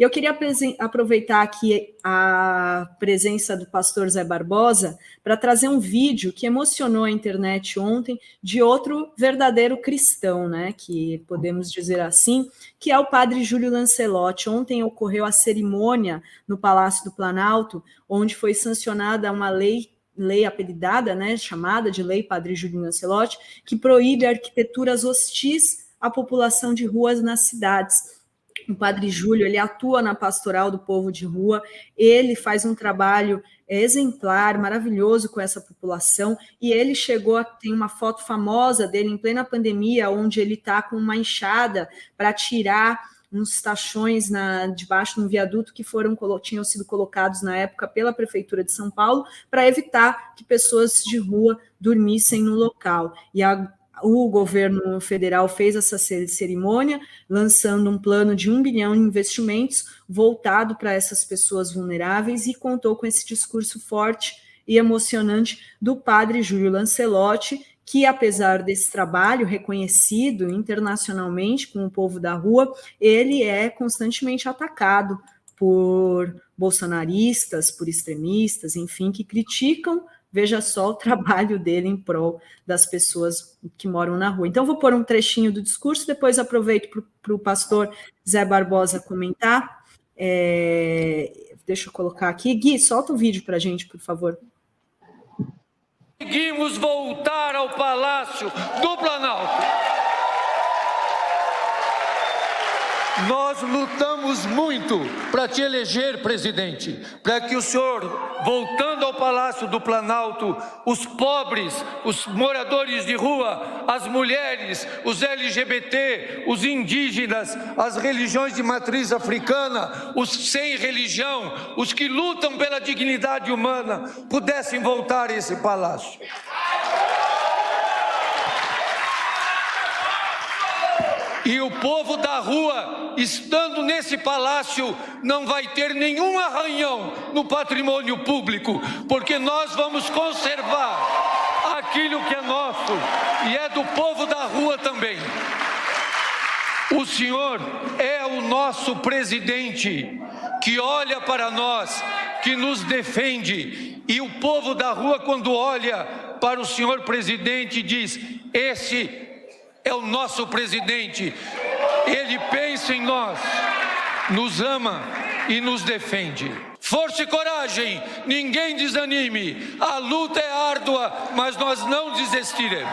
E eu queria aproveitar aqui a presença do pastor Zé Barbosa para trazer um vídeo que emocionou a internet ontem de outro verdadeiro cristão, né, que podemos dizer assim, que é o padre Júlio Lancelotti. Ontem ocorreu a cerimônia no Palácio do Planalto, onde foi sancionada uma lei apelidada, né, chamada de Lei Padre Júlio Lancelotti, que proíbe arquiteturas hostis à população de ruas nas cidades. O Padre Júlio, ele atua na pastoral do povo de rua, ele faz um trabalho exemplar, maravilhoso com essa população, e ele tem uma foto famosa dele em plena pandemia, onde ele está com uma enxada para tirar uns tachões debaixo de um viaduto que tinham sido colocados na época pela Prefeitura de São Paulo para evitar que pessoas de rua dormissem no local. E o governo federal fez essa cerimônia, lançando um plano de 1 bilhão em investimentos voltado para essas pessoas vulneráveis e contou com esse discurso forte e emocionante do padre Júlio Lancelotti, que, apesar desse trabalho reconhecido internacionalmente com o povo da rua, ele é constantemente atacado por bolsonaristas, por extremistas, enfim, que criticam, veja só, o trabalho dele em prol das pessoas que moram na rua. Então, vou pôr um trechinho do discurso, depois aproveito para o pastor Zé Barbosa comentar. Deixa eu colocar aqui. Gui, solta o vídeo para a gente, por favor. Conseguimos voltar ao Palácio do Planalto. Nós lutamos muito para te eleger, presidente, para que o senhor, voltando ao Palácio do Planalto, os pobres, os moradores de rua, as mulheres, os LGBT, os indígenas, as religiões de matriz africana, os sem religião, os que lutam pela dignidade humana, pudessem voltar a esse palácio. E o povo da rua, estando nesse palácio, não vai ter nenhum arranhão no patrimônio público, porque nós vamos conservar aquilo que é nosso e é do povo da rua também. O senhor é o nosso presidente, que olha para nós, que nos defende, e o povo da rua, quando olha para o senhor presidente, diz: esse é o nosso presidente, ele pensa em nós, nos ama e nos defende. Força e coragem, ninguém desanime, a luta é árdua, mas nós não desistiremos.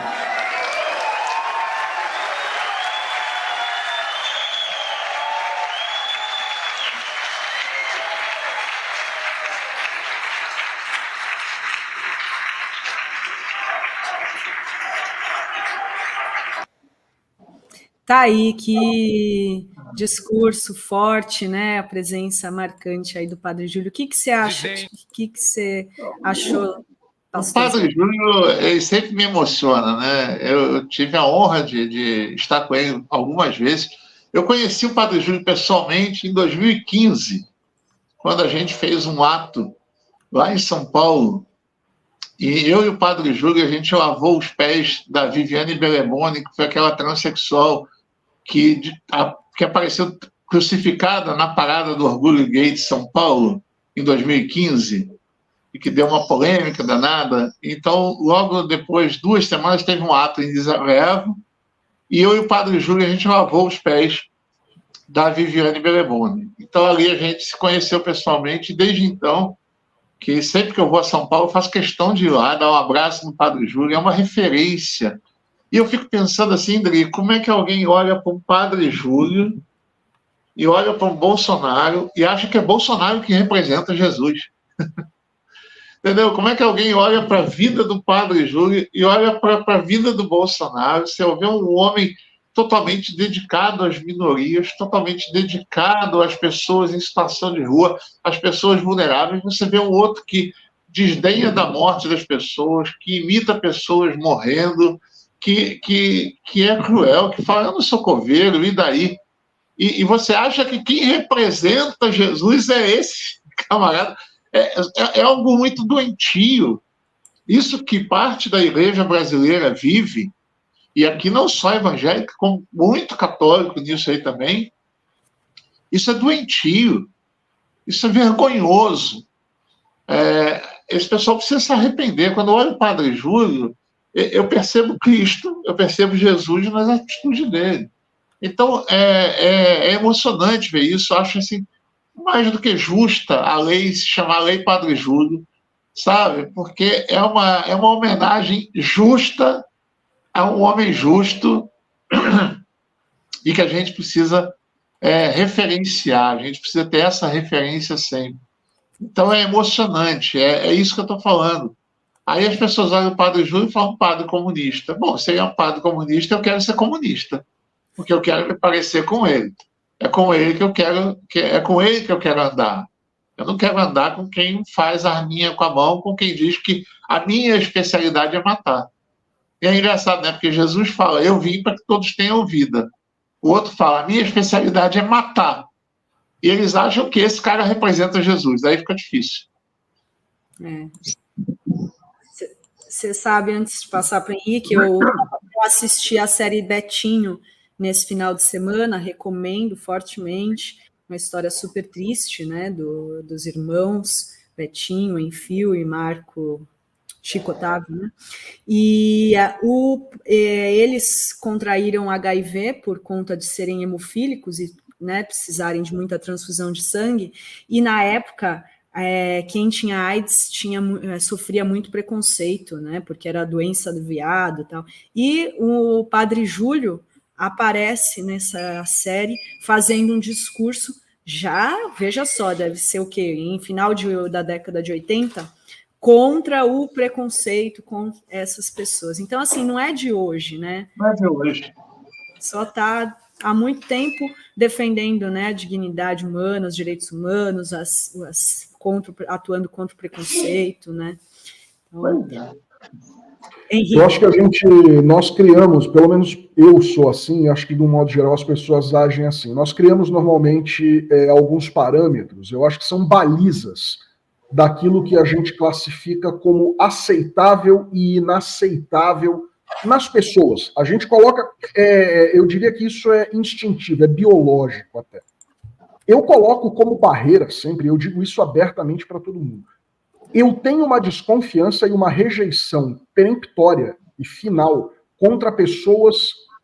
Tá aí, que discurso forte, né? A presença marcante aí do Padre Júlio. O que você acha? O que você achou, pastor? O Padre Júlio, ele sempre me emociona, né? Eu tive a honra de estar com ele algumas vezes. Eu conheci o Padre Júlio pessoalmente em 2015, quando a gente fez um ato lá em São Paulo. E eu e o Padre Júlio, a gente lavou os pés da Viviane Belemone, que foi aquela transexual que apareceu crucificada na parada do Orgulho Gay de São Paulo, em 2015, e que deu uma polêmica danada. Então, logo depois, 2 semanas, teve um ato em Desavevo, e eu e o Padre Júlio, a gente lavou os pés da Viviane Belemone. Então, ali a gente se conheceu pessoalmente, e desde então, que sempre que eu vou a São Paulo, eu faço questão de ir lá, dar um abraço no Padre Júlio, é uma referência. E eu fico pensando assim, André, como é que alguém olha para um Padre Júlio e olha para um Bolsonaro e acha que é Bolsonaro que representa Jesus? Entendeu? Como é que alguém olha para a vida do Padre Júlio e olha para a vida do Bolsonaro? Você vê um homem totalmente dedicado às minorias, totalmente dedicado às pessoas em situação de rua, às pessoas vulneráveis. Você vê um outro que desdenha da morte das pessoas, que imita pessoas morrendo, que é cruel, que fala: eu não sou coveiro, e daí? E você acha que quem representa Jesus é esse camarada? É algo muito doentio. Isso que parte da igreja brasileira vive, e aqui não só evangélico, como muito católico nisso aí também, Isso é doentio. Isso é vergonhoso. Esse pessoal precisa se arrepender. Quando eu olho o Padre Júlio, eu percebo Cristo, eu percebo Jesus nas atitudes dele. Então, é emocionante ver isso. Eu acho assim, mais do que justa a lei se chamar Lei Padre Júlio, sabe? Porque é uma homenagem justa a um homem justo e que a gente precisa referenciar, a gente precisa ter essa referência sempre. Então é emocionante, é isso que eu estou falando. Aí as pessoas olham o Padre Júlio e falam padre comunista. Bom, se ele é um padre comunista, eu quero ser comunista, porque eu quero me parecer com ele. É com ele que eu quero andar. Eu não quero andar com quem faz arminha com a mão, com quem diz que a minha especialidade é matar. E é engraçado, né? Porque Jesus fala, eu vim para que todos tenham vida. O outro fala, a minha especialidade é matar. E eles acham que esse cara representa Jesus. Aí fica difícil. Você sabe, antes de passar para o Henrique, eu assisti a série Betinho nesse final de semana, recomendo fortemente, uma história super triste, né, dos irmãos Betinho, Enfio e Marco, Chico Otávio, né? E eles contraíram HIV por conta de serem hemofílicos e, né, precisarem de muita transfusão de sangue, e na época quem tinha AIDS sofria muito preconceito, né, porque era a doença do viado e tal. E o Padre Júlio aparece nessa série fazendo um discurso, veja só, deve ser o quê? Em final da década de 80, contra o preconceito com essas pessoas. Então, assim, não é de hoje, né? Não é de hoje. Só está há muito tempo defendendo, né, a dignidade humana, os direitos humanos, atuando contra o preconceito, né? Então, Henrique. Eu acho que nós criamos, pelo menos eu sou assim, acho que de um modo geral as pessoas agem assim. Nós criamos normalmente alguns parâmetros, eu acho que são balizas daquilo que a gente classifica como aceitável e inaceitável nas pessoas. A gente coloca, eu diria que isso é instintivo, é biológico até. Eu coloco como barreira sempre, eu digo isso abertamente para todo mundo. Eu tenho uma desconfiança e uma rejeição peremptória e final contra pessoas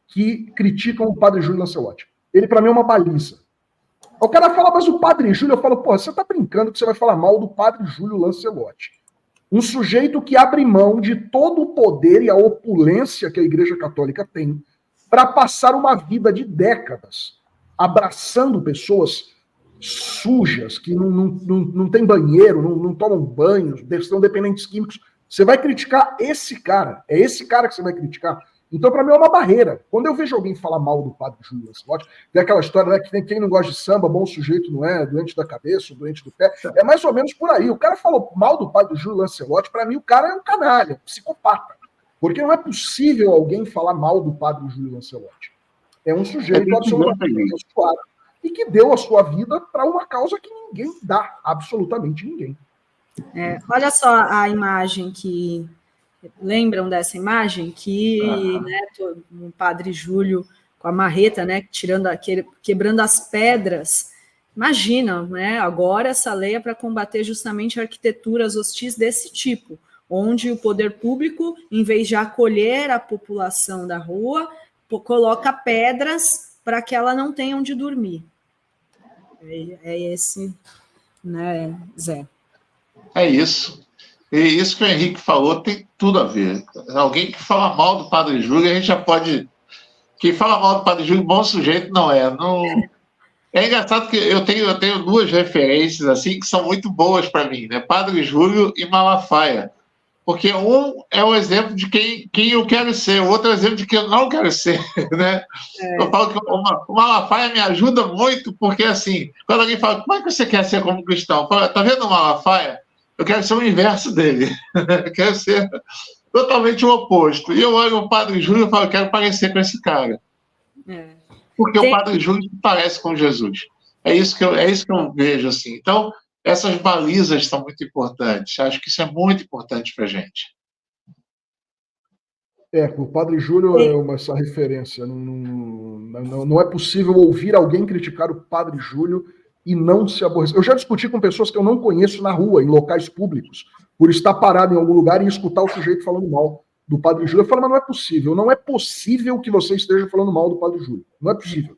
que criticam o Padre Júlio Lancelotti. Ele, para mim, é uma baliza. O cara fala, mas o Padre Júlio, eu falo, pô, você tá brincando que você vai falar mal do Padre Júlio Lancelotti. Um sujeito que abre mão de todo o poder e a opulência que a Igreja Católica tem para passar uma vida de décadas abraçando pessoas sujas, que não tem banheiro, não tomam banho, são dependentes químicos. Você vai criticar esse cara. É esse cara que você vai criticar. Então, para mim, é uma barreira. Quando eu vejo alguém falar mal do Padre Júlio Lancelotti, tem aquela história, né, que quem não gosta de samba, bom sujeito não é, doente da cabeça, doente do pé. É mais ou menos por aí. O cara falou mal do Padre Júlio Lancelotti, para mim, o cara é um canalha, um psicopata. Porque não é possível alguém falar mal do Padre Júlio Lancelotti. É um sujeito absolutamente abençoado e que deu a sua vida para uma causa que ninguém dá, absolutamente ninguém. Olha só a imagem que... Lembram dessa imagem? Que né, o Padre Júlio com a marreta, né, quebrando as pedras. Imagina, né, agora essa lei é para combater justamente arquiteturas hostis desse tipo, onde o poder público, em vez de acolher a população da rua, coloca pedras para que ela não tenha onde dormir. É esse, né, Zé? É isso. E isso que o Henrique falou tem tudo a ver. Alguém que fala mal do Padre Júlio, a gente já pode... Quem fala mal do Padre Júlio, bom sujeito não é. É engraçado que eu tenho duas referências assim que são muito boas para mim, né? Padre Júlio e Malafaia. Porque um é o exemplo de quem eu quero ser, o outro é o exemplo de quem eu não quero ser, né? Eu falo que o Malafaia me ajuda muito, porque assim, quando alguém fala, como é que você quer ser como cristão? Falo, tá vendo o Malafaia? Eu quero ser o inverso dele. Eu quero ser totalmente o oposto. E eu olho o Padre Júlio e falo, eu quero parecer com esse cara. Porque o Padre Júlio parece com Jesus. É isso que eu vejo, assim. Então, essas balizas são muito importantes. Acho que isso é muito importante para a gente. O Padre Júlio é essa referência. Não é possível ouvir alguém criticar o Padre Júlio e não se aborrecer. Eu já discuti com pessoas que eu não conheço na rua, em locais públicos, por estar parado em algum lugar e escutar o sujeito falando mal do Padre Júlio. Eu falo, mas não é possível que você esteja falando mal do Padre Júlio. Não é possível.